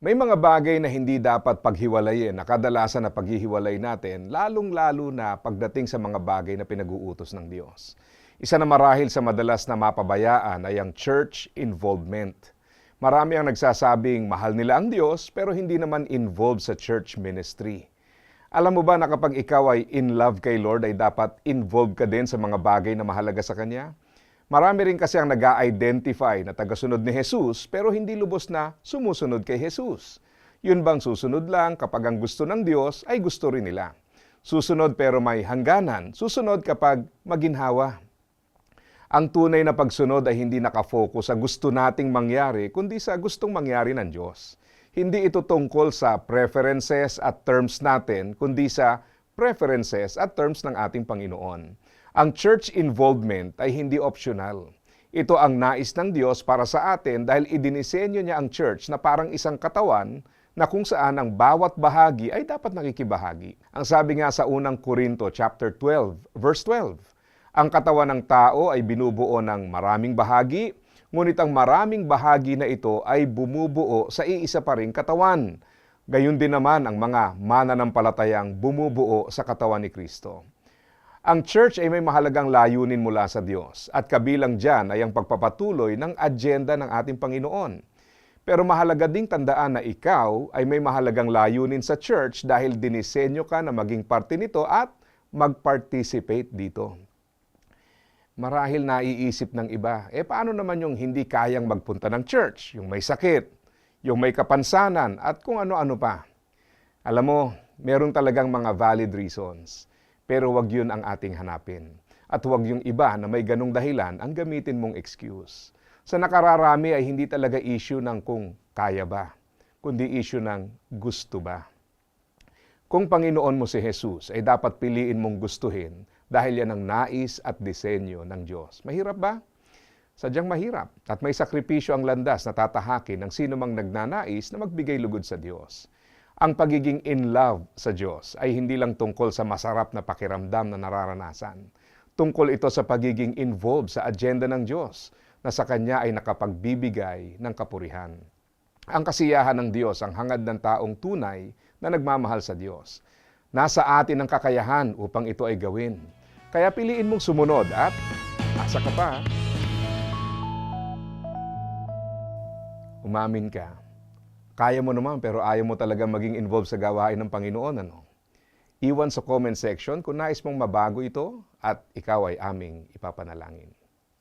May mga bagay na hindi dapat paghiwalayin na kadalasan na paghihiwalay natin, lalong-lalo na pagdating sa mga bagay na pinag-uutos ng Diyos. Isa na marahil sa madalas na mapabayaan ay ang church involvement. Marami ang nagsasabing mahal nila ang Diyos pero hindi naman involved sa church ministry. Alam mo ba na kapag ikaw ay in love kay Lord ay dapat involved ka din sa mga bagay na mahalaga sa Kanya? Marami rin kasi ang nag-a-identify na tagasunod ni Jesus pero hindi lubos na sumusunod kay Jesus. Yun bang susunod lang kapag ang gusto ng Diyos ay gusto rin nila? Susunod pero may hangganan, susunod kapag maginhawa. Ang tunay na pagsunod ay hindi nakafocus sa gusto nating mangyari kundi sa gustong mangyari ng Diyos. Hindi ito tungkol sa preferences at terms natin kundi sa preferences at terms ng ating Panginoon. Ang church involvement ay hindi optional. Ito ang nais ng Diyos para sa atin dahil idinisenyo niya ang church na parang isang katawan na kung saan ang bawat bahagi ay dapat nakikibahagi. Ang sabi nga sa unang Korinto chapter 12, verse 12, ang katawan ng tao ay binubuo ng maraming bahagi, ngunit ang maraming bahagi na ito ay bumubuo sa iisa pa ring katawan. Gayun din naman ang mga mananampalatayang bumubuo sa katawan ni Kristo. Ang church ay may mahalagang layunin mula sa Diyos at kabilang dyan ay ang pagpapatuloy ng agenda ng ating Panginoon. Pero mahalaga ding tandaan na ikaw ay may mahalagang layunin sa church dahil dinisenyo ka na maging parte nito at mag-participate dito. Marahil naiisip ng iba, paano naman yung hindi kayang magpunta ng church, yung may sakit, yung may kapansanan at kung ano-ano pa? Alam mo, meron talagang mga valid reasons. Pero wag yun ang ating hanapin. At wag yung iba na may ganong dahilan ang gamitin mong excuse. Sa nakararami ay hindi talaga issue ng kung kaya ba, kundi issue ng gusto ba. Kung Panginoon mo si Jesus, ay dapat piliin mong gustuhin dahil yan ang nais at disenyo ng Diyos. Mahirap ba? Sadyang mahirap. At may sakripisyo ang landas na tatahakin ng sino mang nagnanais na magbigay lugod sa Diyos. Ang pagiging in love sa Diyos ay hindi lang tungkol sa masarap na pakiramdam na nararanasan. Tungkol ito sa pagiging involved sa agenda ng Diyos na sa Kanya ay nakapagbibigay ng kapurihan. Ang kasiyahan ng Diyos ang hangad ng taong tunay na nagmamahal sa Diyos. Nasa atin ang kakayahan upang ito ay gawin. Kaya piliin mong sumunod at asa ka pa. Umamin ka. Kaya mo naman pero ayaw mo talaga maging involved sa gawain ng Panginoon, ano? Iwan sa comment section kung nais mong mabago ito at ikaw ay aming ipapanalangin.